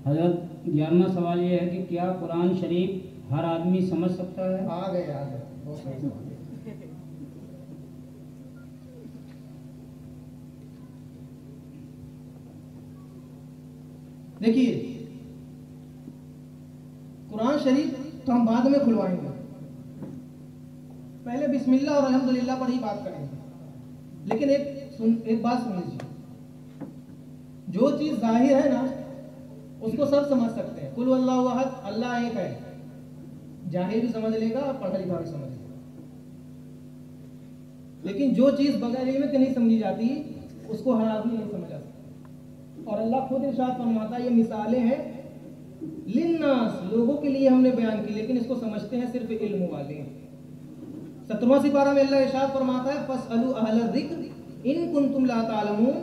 हजरत 11वां सवाल ये है कि क्या कुरान शरीफ हर आदमी समझ सकता है? आ गए बहुत सही सवाल। देखिए, कुरान शरीफ तो हम बाद में खुलवाएंगे, पहले बिस्मिल्लाह और अल्हम्दुलिल्लाह पर ही बात करेंगे। लेकिन एक बात सुन लीजिए, जो चीज जाहिर है ना उसको सब समझ सकते हैं। कुल हुवल्लाहु अहद, अल्लाह एक है, जाहिर भी समझ लेगा और पढ़ा लिखा भी समझ लेगा। लेकिन जो चीज बगैर इल्म के नहीं समझी जाती उसको हर आदमी नहीं समझ सकता। और अल्लाह खुद इरशाद फरमाता है, ये मिसालें हैं लिन्नास, लोगों के लिए हमने बयान की, लेकिन इसको समझते हैं सिर्फ इल्म वाले। 17वां सिपारा में अल्लाह इरशाद फरमाता है, फस्अलू अहल ज़िक्र इन कुंतुम ला तालमून,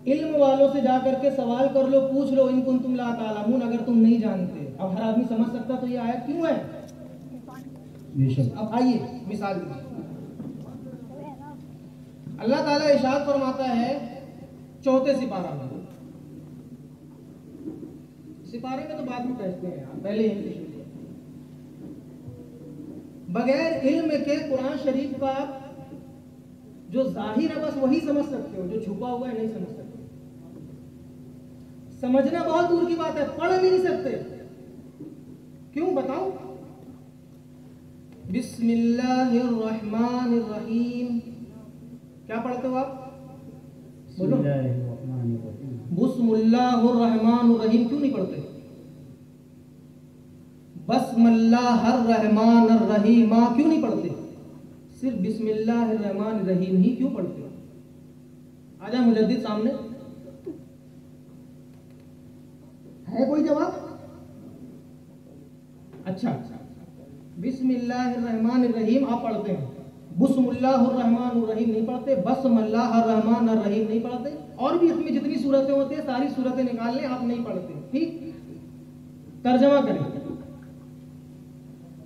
इल्म वालों से जाकर के सवाल कर लो, पूछ लो, इन कुंतुम ला तालमून, अगर तुम नहीं जानते। अब हर आदमी समझ सकता तो ये आयत क्यों है? अब आइए मिसाल दीजिए। अल्लाह ताला इरशाद फरमाता है 4 सिपारा में, सिपारे में तो बाद में कहते हैं यार, पहले यही सुनिए। बगैर इल्म के कुरान शरीफ का जो जाहिर है बस वही समझ सकते हो, जो छुपा हुआ है नहीं समझ सकते। समझना बहुत दूर की बात है, पढ़ भी नहीं सकते। क्यों बताओ? बिस्मिल्लाहिर्रहमानिर्रहीम क्या पढ़ते हो आप? बोलो। बिस्मिल्लाहिर्रहमानिर्रहीम क्यों नहीं पढ़ते? बस्मिल्लाहिर्रहमानिर्रहीम क्यों नहीं पढ़ते? सिर्फ बिस्मिल्लाहिर्रहमानिर्रहीम ही क्यों पढ़ते हो? आजा मुजद्दिद सामने, है कोई जवाब? अच्छा, बिस्मिल्लाहिर्रहमानिर्रहीम आप पढ़ते हैं, बिस्मिल्लाहिर्रहमानिर्रहीम नहीं पढ़ते, बस्मिल्लाहिर्रहमानिर्रहीम नहीं पढ़ते, और भी इसमें जितनी सूरतें होती है सारी सूरतें निकाल लें, आप नहीं पढ़ते। ठीक, तर्जमा करें।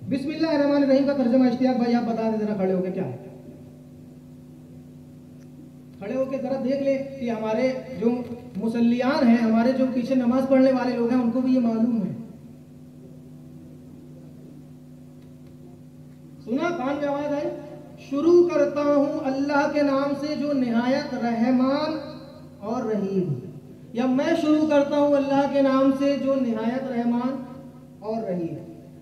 बिस्मिल्लाहिर्रहमानिर्रहीम का तर्जमा इश्तियाक भाई आप बता दें जरा, खड़े होके क्या है? खड़े होके जरा देख ले कि हमारे जो मुसल्लियान हैं, हमारे जो पीछे नमाज पढ़ने वाले लोग हैं, उनको भी ये मालूम है। सुना? कान में आवाज आई? शुरू करता हूं अल्लाह के नाम से जो निहायत रहमान और रहीम, या मैं शुरू करता हूं अल्लाह के नाम से जो निहायत रहमान और रहीम।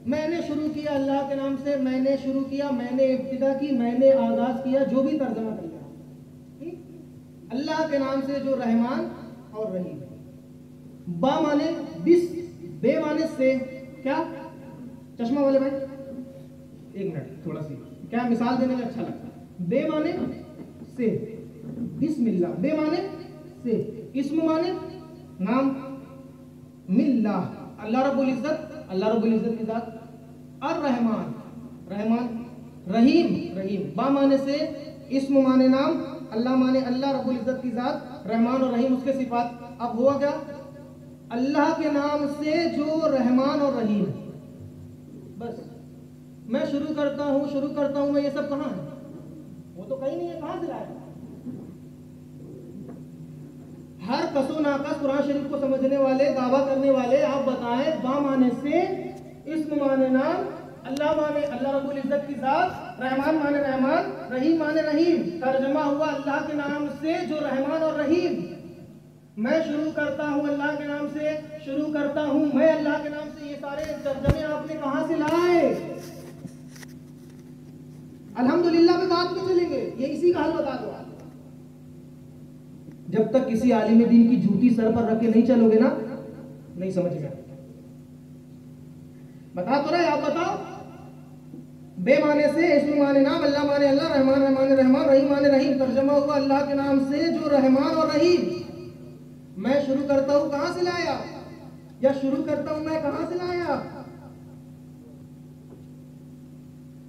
मैंने शुरू किया अल्लाह के नाम से, मैंने शुरू किया, मैंने इब्तिदा की, मैंने आगाज किया, जो भी तर्जमा कर लिया। अल्लाह के नाम से जो रहमान और रहीम। बा माने बिस, बे माने से, क्या? चश्मा वाले भाई एक मिनट, थोड़ा सी क्या मिसाल देने में अच्छा लगता है। बे माने से, बिस्मिल्लाह, बे माने से, इस्म माने नाम, मिल्लाह अल्लाह रब्बुल इज्जत, अल्लाह रब्बुल इज्जत की जात, और रहमान, रहमान, रहीम, रहीम। बा माने से, इस्म माने नाम, अल्लाह माने अल्लाह रब्बुल इज्जत की जात, रहमान और रहीम उसके सिफात। अब हुआ क्या? अल्लाह के नाम से जो रहमान और रहीम। बस मैं शुरू करता हूं मैं, ये सब कहां है? वो तो कहीं नहीं है, कहां से लाया? हर कसो नाकस कुरान शरीफ को समझने वाले, दावा करने वाले आप बताएं, बा माने से, इस्म माने नाम, अल्लाह माने अल्लाह रब्बुल इज्जत की जात, रहमान माने रहमान, रहीम माने रहीम। तर्जमा हुआ अल्लाह के नाम से जो रहमान और रहीम। मैं शुरू करता हूं अल्लाह के नाम से, शुरू करता हूं मैं अल्लाह के नाम से। ये सारे तर्जमे आपने कहां से लाए? अल्हम्दुलिल्लाह पे बात में चलेंगे, ये इसी का हल बता दो। जब तक किसी आलिम दीन की जूती सर पर रख के नहीं चलोगे ना, नहीं समझ में। बता तो रहे, आप बताओ। बे माने से, इस्म माने नाम, अल्लाह माने अल्लाह, रहमान रहमान रहमान, रहीम माने रहीम। तर्जमा हुआ अल्लाह के नाम से जो रहमान और रहीम। मैं शुरू करता हूं, कहां से लाया? या शुरू करता हूं मैं, कहां से लाया?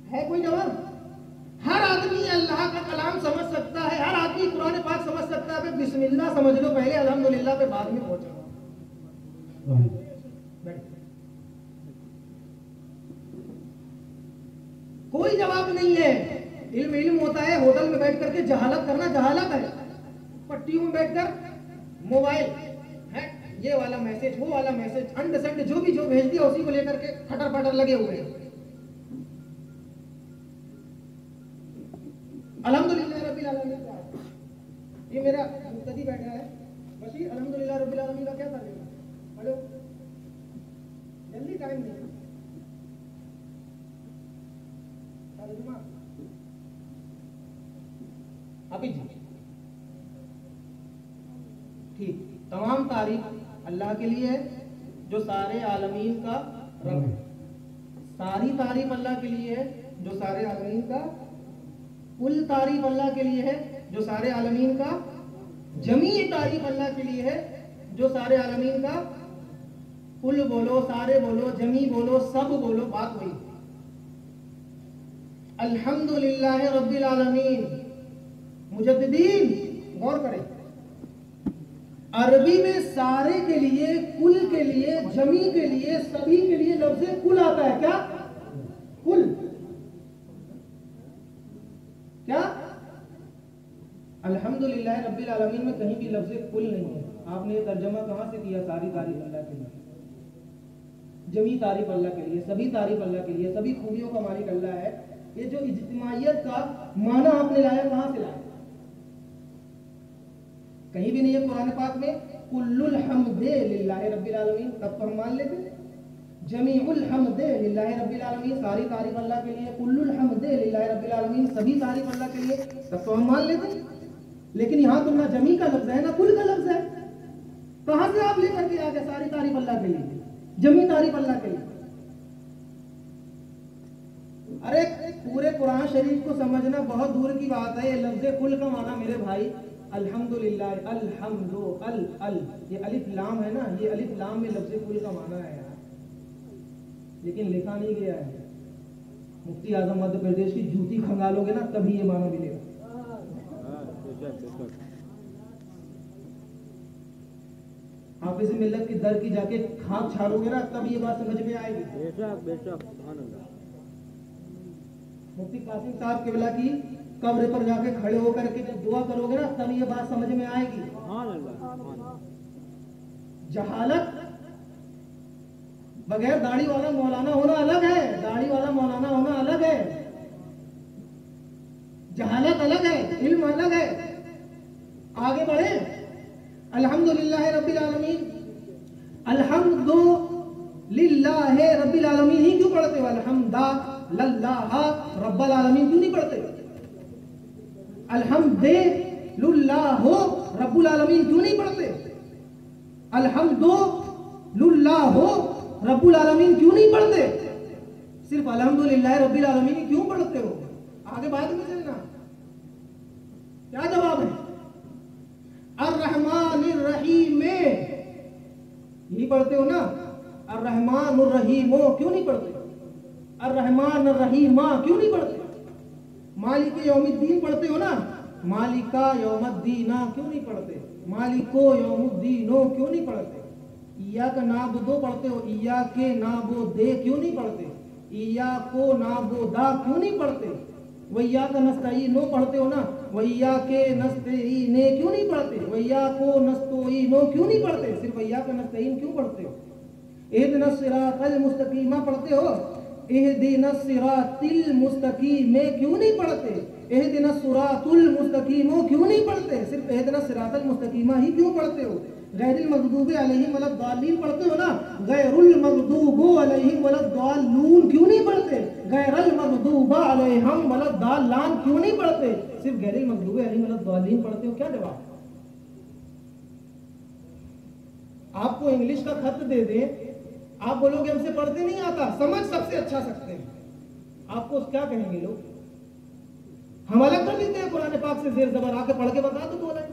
है कोई जवाब? हर आदमी अल्लाह का कलाम समझ सकता है, हर आदमी कुरान पाक समझ सकता है। बिस्मिल्लाह समझ लो पहले, अल्हम्दुलिल्लाह पे बाद में पहुंचो। कोई जवाब नहीं है। इल्म इल्म होता है, होटल में बैठ करके जहालत करना जहालत है। पट्टियों में बैठकर मोबाइल है, ये वाला मैसेज, वो वाला मैसेज, अंड संड जो भी जो भेज दिया उसी को लेकर के फटर फटर लगे हुए हैं। अल्हम्दुलिल्लाह रब्बिल आलमीन का ये मेरा मुक्तदी बैठा है बशीर। अल्हम्दुलिल्लाह रब्बिल आलमीन का क्या तर्जुमा पढ़ो, जल्दी टाइम नहीं तर्जुमा अभी जी। ठीक, तमाम तारीफ अल्लाह के लिए है जो सारे आलमीन का रब है। सारी तारीफ अल्लाह के लिए है जो सारे आलमीन का, कुल तारीफ अल्लाह के लिए है जो सारे आलमीन का, जमी तारीफ अल्लाह के लिए है जो सारे आलमीन का। कुल बोलो, सारे बोलो, जमी बोलो, सब बोलो, बात वही। अल्हम्दुलिल्लाह रब्बिल आलमीन। मुजद्दिदीन गौर करें, अरबी में सारे के लिए, कुल के लिए, जमी के लिए, सभी के लिए लफ्ज़ कुल आता है। क्या कुल? क्या? अल्हम्दुलिल्लाह रब्बिल आलमीन में कहीं भी लफ्ज़ कुल नहीं है। आपने ये तर्जमा कहां से किया? सारी तारीफ अल्लाह के लिए, जमी तारीफ अल्लाह के लिए, सभी तारीफ अल्लाह के लिए, सभी खूबियों का मालिक अल्लाह है। ये जो इज्तिमाइयत का माना आपने लाया, कहां से लाया? कहीं भी नहीं है कुरान पाक में। कुल्लुल हम्दे लिल्लाहि रब्बिल आलमीन, तब तो हम मान लेते। जमीउल हम्दे लिल्लाहि रब्बिल आलमीन, सारी तारीफ अल्लाह के लिए। कुल्लुल हम्दे लिल्लाहि रब्बिल आलमीन, सभी तारीफ अल्लाह के लिए, तब तो हम मान लेते। लेकिन यहाँ तो ना जमी का लफ्ज है ना कुल का लफ्ज है। कहां से आप लेकर के आ गए सारी तारीफ अल्लाह के लिए, जमी तारीफ अल्लाह के लिए? अरे पूरे कुरान शरीफ को समझना बहुत दूर की बात है। ये लफ्ज कुल का माना मेरे भाई अल्हम्दुलिल्लाह, अल्हम्दु, अल ये अलिफ लाम है ना, ये अलिफ लाम में लफ्ज कुल का माना है यार, लेकिन लिखा नहीं गया है। मुफ्ती आजम मध्य प्रदेश की जूती खंगालोगे ना तभी ये माना मिलेगा। हाफिज मिल्लत की दर की जाके खाक छाड़ोगे ना तब ये बात समझ में आएगी। बेशक बेशक, मुफ्ती कासिम साहब किबला की कब्र पर जाके खड़े होकर के जब दुआ करोगे ना तब ये बात समझ में आएगी। जहालत, बगैर दाढ़ी वाला मौलाना होना अलग है, दाढ़ी वाला मौलाना होना अलग है। जहालत अलग है, इल्म अलग है। आगे बढ़े। अल्हम्दुलिल्लाह रब्बिल आलमीन, अल्हम्दुलिल्लाह रब्बिल आलमीन ही क्यों पढ़ते हो? अल्हम्दा लल्लाह रब्बल आलमीन क्यों नहीं पढ़ते? अल्हम्दुलिल्लाह रब्बुल आलमीन क्यों नहीं पढ़ते? अल्हम्दुलिल्लाह रब्बुल आलमीन क्यों नहीं पढ़ते? सिर्फ अल्हम्दुलिल्लाह रब्बिल आलमीन क्यों पढ़ते हो? आगे बाद में चलना। क्या जवाब है? अर्रहमानिर रहीम में यही पढ़ते हो ना? अर्रहमानुर रहीम क्यों नहीं पढ़ते? अर्रहमान रहीमा क्यों नहीं पढ़ते? मालिक यौमुद्दीन पढ़ते हो ना? मालिका यौमुद्दीना क्यों नहीं पढ़ते? मालिको यौमुद्दीनो क्यों नहीं पढ़ते? इय्याक नाबुदो पढ़ते हो, इय्याके नाबुदे क्यों नहीं पढ़ते? इय्याको नाबुदा क्यों नहीं पढ़ते? वइय्याक नस्तईनो पढ़ते हो ना? वइय्याके नस्तईने क्यों नहीं पढ़ते? वइय्याको नस्तईनो क्यों नहीं पढ़ते? सिर्फ वइय्याक नस्तईन क्यों पढ़ते हो? इहदिनस सिरातल मुस्तकीमा पढ़ते हो, इहदिनस सिरातिल मुस्तकीम क्यों नहीं पढ़ते? इहदिनस सिरातुल मुस्तकीम क्यों नहीं पढ़ते? सिर्फ इहदिनस सिरातल मुस्तकीमा ही क्यों पढ़ते हो? गैरिल मग़दूबि अलैहिम वलद्दालीन पढ़ते हो ना? गैरुल मग़दूबि अलैहिम वलद्दालून क्यों नहीं पढ़ते? गैरल मग़दूबि अलैहिम वलद्दालान क्यों नहीं पढ़ते? सिर्फ गैरिल मग़दूबि अलैहिम वलद्दालीन पढ़ते हो। क्या जवाब? आपको इंग्लिश का खत दे दें, आप बोलोगे हमसे पढ़ते नहीं आता, समझ सबसे अच्छा सकते हैं, आपको क्या कहेंगे लोग? हम अलग कर देते हैं कुरान पाक से जेर जबर, आके पढ़ के बता दो 2 लाइन,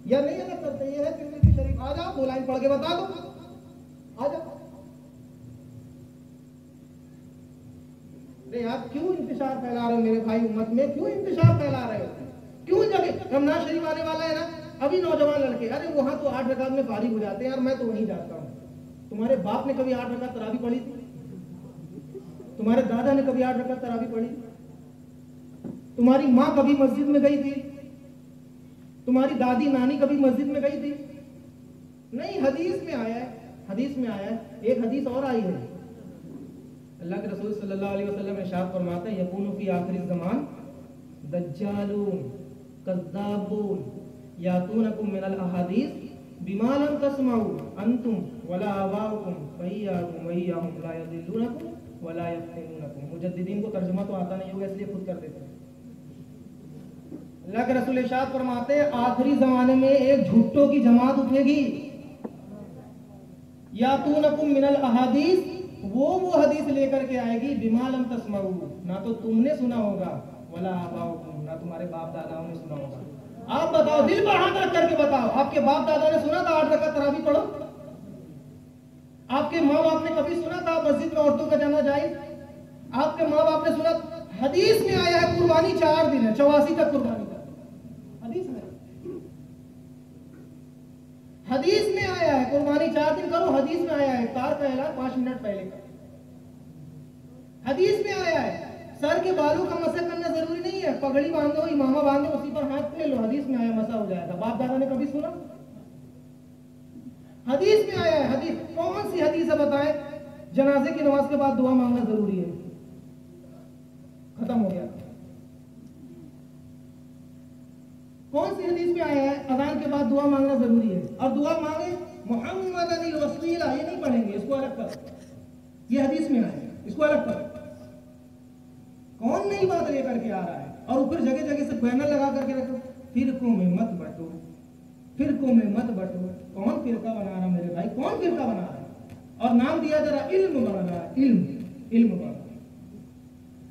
या नहीं अलग करते? ये है तिरमिज़ी शरीफ, आ जाओ 2 लाइन पढ़ के बता दो, आ जाओ। अरे आप क्यों इंतशार फैला रहे हो मेरे भाई उम्मत में? क्यों इंतशार फैला रहे हो? क्यों जगह रमजान शरीफ आने वाला है ना, अभी नौजवान लड़के, अरे वहां तो 8 रकात में फारिग हो जाते हैं यार, मैं तो वहीं जाता हूँ। तुम्हारे बाप ने कभी 8 रकात तरावी पढ़ी थी? तुम्हारे दादा ने कभी 8 रकात तरावी पढ़ी? तुम्हारी माँ कभी मस्जिद में गई थी? तुम्हारी दादी नानी कभी मस्जिद में गई थी? नहीं, हदीस में आया है, हदीस में आया है। एक हदीस और आई है, अल्लाह के रसूल सल्लल्लाहु अलैहि वसल्लम इरशाद फरमाते हैं, यकूनु फी आखिरी ज़मान दज्जालून कज़्ज़ाबून यातूनकुम मिनल अहादीस बिमा लम तस्माउ अंतुम वला आबाउकुम फइयाकुम वइयाहुम ला यदिल्लुनकुम वला यफ्तिनूनकुम। मुजद्दिदीन को तर्जुमा तो आता नहीं होगा, इसलिए खुद कर देते हैं। अल्लाह के रसूल इरशाद फरमाते हैं, आखिरी जमाने में एक झूठों की जमात उठेगी, यातूनकुम मिनल अहादीस, वो हदीस लेकर के आएगी, बिमा लम तस्माउ, ना तो तुमने सुना होगा, वला आबाउकुम, ना तुम्हारे बाप दादाओं ने सुना होगा। आप बताओ, दिल पर हाथ रख करके बताओ, आपके बाप दादा ने सुना था 8 रकात तरावी पढ़ो? आपके माँ बाप ने कभी सुना था मस्जिद में औरतों का जाना जाए? आपके माँ बाप ने सुना? हदीस में आया है कुर्बानी 4 दिन है, 84 तक कुर्बानी का हदीस में, हदीस में आया है कुर्बानी 4 दिन करो, हदीस में आया है इफ्तार का ऐलान 5 मिनट पहले का, हदीस में आया है सर के बालों का मसा करना जरूरी नहीं है, पगड़ी बांधो, इमामा बांधो, उसी पर हाथ ले लो, हदीस में आया मसा हो जाएगा। बाप दादा ने कभी सुना? हदीस में आया है। हदीस कौन सी हदीस है बताएं? जनाजे की नमाज के बाद दुआ मांगना जरूरी है, खत्म हो गया। कौन सी हदीस में आया है अजान के बाद दुआ मांगना जरूरी है? और दुआ मांगे मोहम्मद अली वसीला, ये नहीं पढ़ेंगे, इसको अलग कर, ये हदीस में आया है, इसको अलग कर। कौन नई बात लेकर के आ रहा है? और फिर जगह जगह से बैनर लगा करके रखो, फिरकों में मत बटो, फिरकों में मत बटो। कौन फिरका बना रहा मेरे भाई, कौन फिरका बना रहा है? और नाम दिया जरा इल्म बना रहा है, इल्म बना।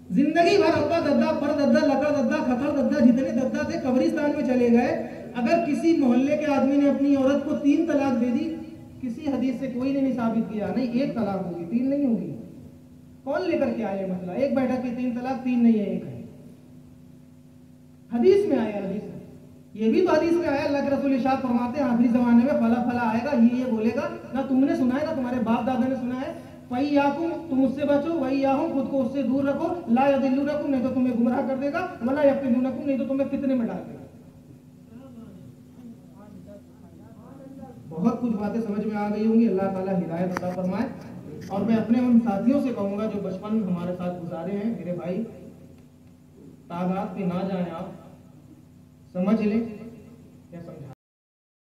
जिंदगी भर अब्बा दद्दा, पर दद्दा, लकड़ दद्दा, खतर दद्दा, जितने दद्दा थे कब्रिस्तान में चले गए। अगर किसी मोहल्ले के आदमी ने अपनी औरत को 3 तलाक दे दी, किसी हदीस से कोई ने नहीं साबित किया, नहीं 1 तलाक होगी, 3 नहीं होगी। कौन लेकर के आया मसला? एक बैठक की 3 तलाक, 3 नहीं है, 1 है। हदीस में आया, हदीस में, ये भी तो हदीस में आया। अल्लाह के रसूल इरशाद फरमाते हैं, आखिरी जमाने में फला फला आएगा, ये बोलेगा, ना तुमने सुना है ना तुम्हारे बाप दादा ने सुना है, फइयाकुम, तुम उससे बचो, वइयाहुम, खुद को उससे दूर रखो, ला यदिल्लुनकुम, नहीं तो तुम्हें गुमराह कर देगा, वला यफ्तिनूनकुम, नहीं तो तुम्हें फितने में डाल देगा। बहुत कुछ बातें समझ में आ गई होंगी, अल्लाह ताला हिदायत अता फरमाए। और मैं अपने उन साथियों से कहूंगा जो बचपन हमारे साथ गुजारे हैं, मेरे भाई तादाद पे ना जाएं, आप समझ लें